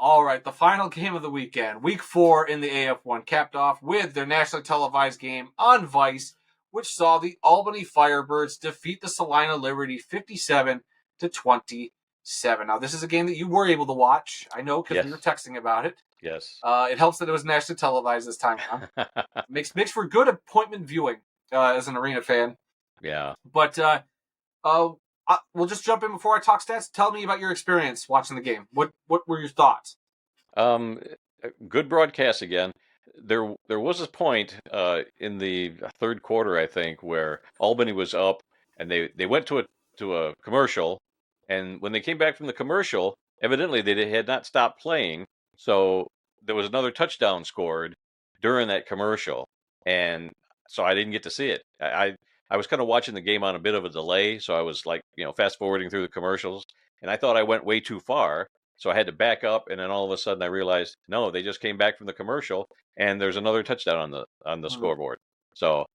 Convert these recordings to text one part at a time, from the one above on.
All right, the final game of the weekend, week 4 in the AF1, capped off with their nationally televised game on Vice, which saw the Albany Firebirds defeat the Salina Liberty 57-27. Now, this is a game that you were able to watch. I know because we were texting about it. Yes. It helps that it was nationally televised this time around. makes for good appointment viewing as an arena fan. Yeah. But we'll just jump in before I talk stats. Tell me about your experience watching the game. What were your thoughts? Good broadcast again. There was a point in the third quarter, I think, where Albany was up, and they went to a commercial, and when they came back from the commercial, evidently they had not stopped playing, so there was another touchdown scored during that commercial, and so I didn't get to see it. I was kind of watching the game on a bit of a delay, so I was like, fast forwarding through the commercials, and I thought I went way too far. So I had to back up, and then all of a sudden I realized, no, they just came back from the commercial, and there's another touchdown on the scoreboard. So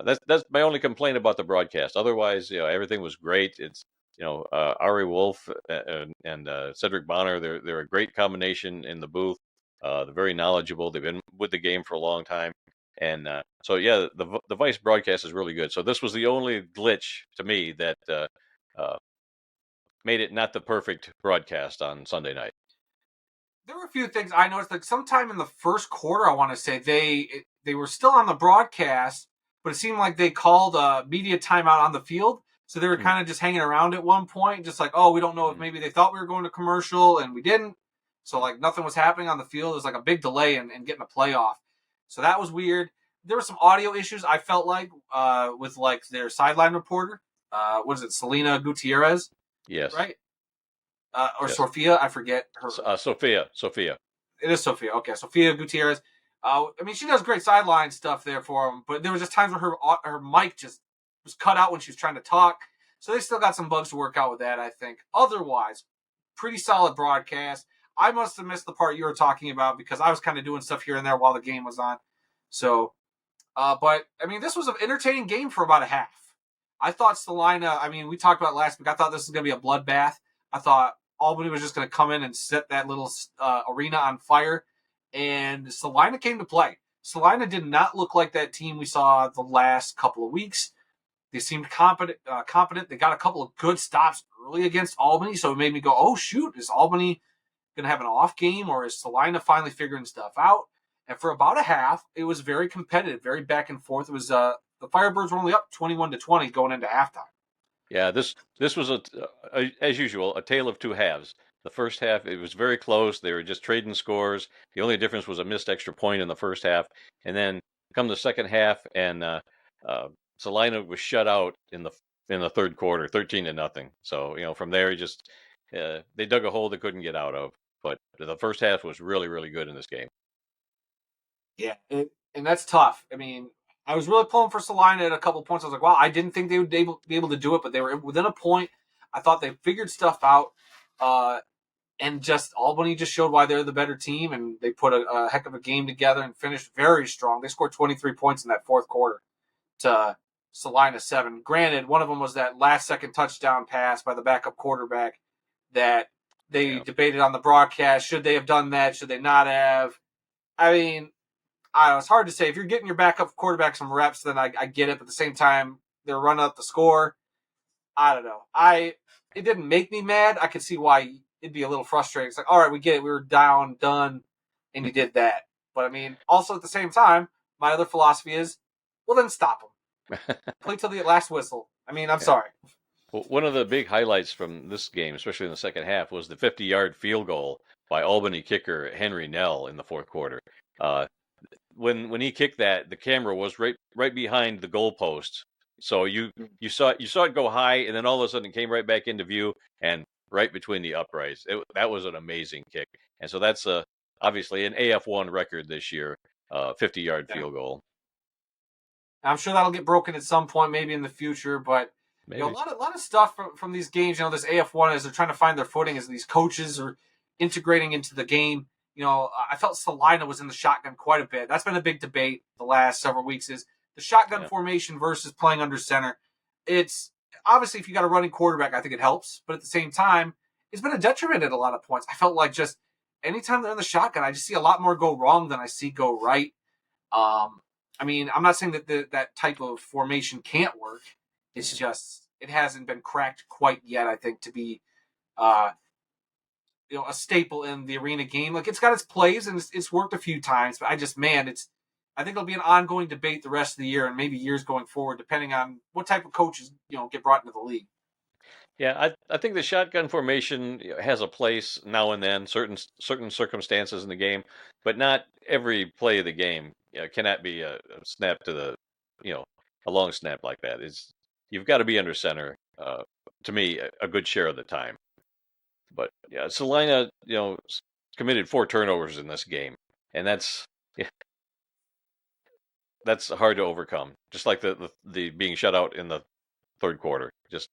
that's my only complaint about the broadcast. Otherwise, everything was great. It's Ari Wolf and Cedric Bonner. They're a great combination in the booth. They're very knowledgeable. They've been with the game for a long time, and so yeah, the Vice broadcast is really good. So this was the only glitch to me that made it not the perfect broadcast on Sunday night. There were a few things I noticed. Like sometime in the first quarter, I want to say they were still on the broadcast, but it seemed like they called a media timeout on the field. So they were kind of just hanging around at one point, just like, oh, we don't know if maybe they thought we were going to commercial and we didn't. So like nothing was happening on the field. It was like a big delay in getting a playoff. So that was weird. There were some audio issues, I felt like, with like their sideline reporter. What is it, Salina Gutierrez? Yes. Right? Or yes. Sophia, I forget her. Sophia. It is Sophia. Okay, Sophia Gutierrez. I mean, she does great sideline stuff there for them, but there was just times where her mic just was cut out when she was trying to talk. So they still got some bugs to work out with that, I think. Otherwise, pretty solid broadcast. I must have missed the part you were talking about because I was kind of doing stuff here and there while the game was on. So, but, I mean, this was an entertaining game for about a half. I thought Salina, I mean, we talked about it last week. I thought this was going to be a bloodbath. I thought Albany was just going to come in and set that little arena on fire. And Salina came to play. Salina did not look like that team we saw the last couple of weeks. They seemed competent. They got a couple of good stops early against Albany, so it made me go, oh, shoot, is Albany going to have an off game, or is Salina finally figuring stuff out? And for about a half, it was very competitive, very back and forth. It was the Firebirds were only up 21-20 going into halftime. Yeah, this was as usual, a tale of two halves. The first half, it was very close. They were just trading scores. The only difference was a missed extra point in the first half. And then come the second half, and Salina was shut out in the third quarter, 13-0. So, from there, just they dug a hole they couldn't get out of. But the first half was really, really good in this game. Yeah, and that's tough. I mean, I was really pulling for Salina at a couple points. I was like, wow, I didn't think they would be able to do it, but they were within a point. I thought they figured stuff out. And just Albany just showed why they're the better team, and they put a heck of a game together and finished very strong. They scored 23 points in that fourth quarter to Salina 7. Granted, one of them was that last-second touchdown pass by the backup quarterback that they debated on the broadcast. Should they have done that? Should they not have? I mean, it's hard to say. If you're getting your backup quarterback some reps, then I get it. But at the same time, they're running up the score. I don't know. It didn't make me mad. I could see why it'd be a little frustrating. It's like, all right, we get it. We were down, done, and you did that. But, I mean, also at the same time, my other philosophy is, well, then stop them. Play till the last whistle. I mean, I'm sorry. Well, one of the big highlights from this game, especially in the second half, was the 50-yard field goal by Albany kicker Henry Nell in the fourth quarter. When he kicked that, the camera was right behind the goalpost. So you saw it go high, and then all of a sudden it came right back into view and right between the uprights. That was an amazing kick. And so that's obviously an AF1 record this year, 50-yard field goal. I'm sure that'll get broken at some point, maybe in the future. But a lot of stuff from these games. This AF1 as they're trying to find their footing as these coaches are integrating into the game. I felt Salina was in the shotgun quite a bit. That's been a big debate the last several weeks. Is the shotgun formation versus playing under center. It's obviously, if you got a running quarterback, I think it helps. But at the same time, it's been a detriment at a lot of points. I felt like just anytime they're in the shotgun, I just see a lot more go wrong than I see go right. I mean, I'm not saying that that type of formation can't work. It's just it hasn't been cracked quite yet. I think to be uh, a staple in the arena game. Like it's got its plays and it's worked a few times, but I think it'll be an ongoing debate the rest of the year and maybe years going forward, depending on what type of coaches get brought into the league. Yeah, I think the shotgun formation has a place now and then, certain circumstances in the game, but not every play of the game. Cannot be a snap to the, you know, a long snap like that. You've got to be under center. To me, a good share of the time. But yeah, Salina, committed 4 turnovers in this game, and yeah, that's hard to overcome. Just like the being shut out in the third quarter. Just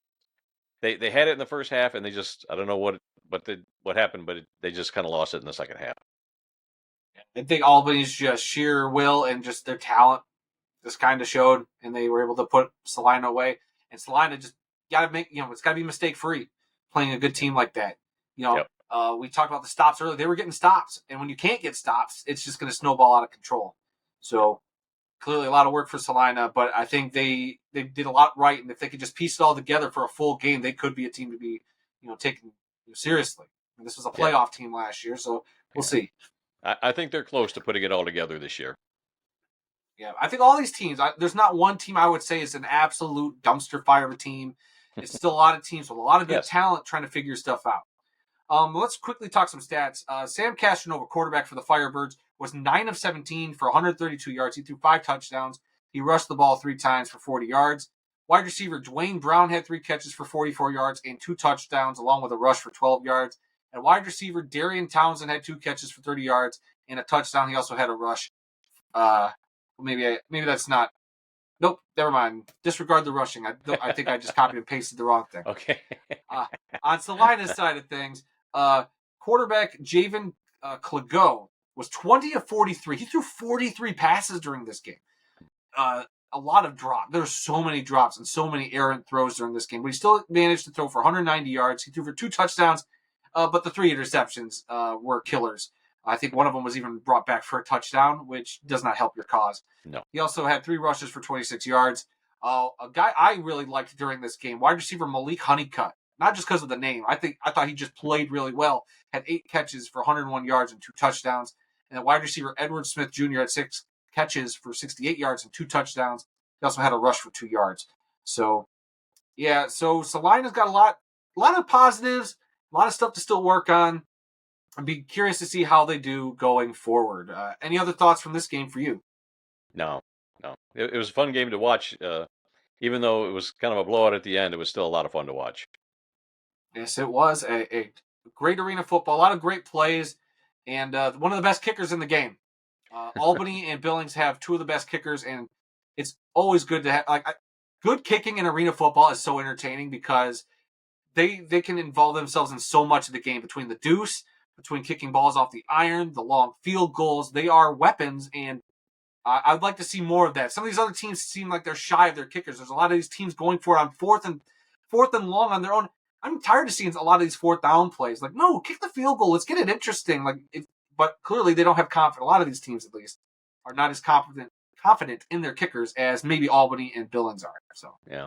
they had it in the first half, and they just I don't know what happened, but they just kind of lost it in the second half. I think Albany's just sheer will and just their talent just kind of showed, and they were able to put Salina away. And Salina just got to make it's got to be mistake free playing a good team like that. Yep. We talked about the stops earlier. They were getting stops, and when you can't get stops, it's just going to snowball out of control. So clearly, a lot of work for Salina, but I think they did a lot right, and if they could just piece it all together for a full game, they could be a team to be taken seriously. And this was a playoff team last year, so we'll see. I think they're close to putting it all together this year. Yeah, I think all these teams. There's not one team I would say is an absolute dumpster fire of a team. It's still a lot of teams with a lot of good talent trying to figure stuff out. Let's quickly talk some stats. Sam Castronova, quarterback for the Firebirds, was 9 of 17 for 132 yards. He threw 5 touchdowns. He rushed the ball 3 times for 40 yards. Wide receiver Dwayne Brown had 3 catches for 44 yards and 2 touchdowns, along with a rush for 12 yards. And wide receiver Darian Townsend had 2 catches for 30 yards and a touchdown. He also had a rush. Maybe that's not. Nope, never mind. Disregard the rushing. I think I just copied and pasted the wrong thing. Okay. On Salina's side of things, quarterback Javen Clago was 20 of 43. He threw 43 passes during this game. A lot of drops. There's so many drops and so many errant throws during this game, but he still managed to throw for 190 yards. He threw for 2 touchdowns, but the 3 interceptions were killers. I think one of them was even brought back for a touchdown, which does not help your cause. No. He also had 3 rushes for 26 yards. A guy I really liked during this game, wide receiver Malik Honeycutt. Not just because of the name. I thought he just played really well. Had 8 catches for 101 yards and 2 touchdowns. And wide receiver Edward Smith Jr. had 6 catches for 68 yards and 2 touchdowns. He also had a rush for 2 yards. So, yeah. So Salina's got a lot of positives, a lot of stuff to still work on. I'd be curious to see how they do going forward. Any other thoughts from this game for you? No. It was a fun game to watch. Even though it was kind of a blowout at the end, it was still a lot of fun to watch. Yes, it was a great arena football. A lot of great plays, and one of the best kickers in the game. Albany and Billings have 2 of the best kickers, and it's always good to have good kicking in arena football is so entertaining because they can involve themselves in so much of the game between the deuce, between kicking balls off the iron, the long field goals. They are weapons, and I'd like to see more of that. Some of these other teams seem like they're shy of their kickers. There's a lot of these teams going for it on fourth and long on their own. I'm tired of seeing a lot of these 4th down plays. Like, no, kick the field goal. Let's get it interesting. But clearly they don't have confidence. A lot of these teams, at least, are not as confident in their kickers as maybe Albany and Billings are. So yeah,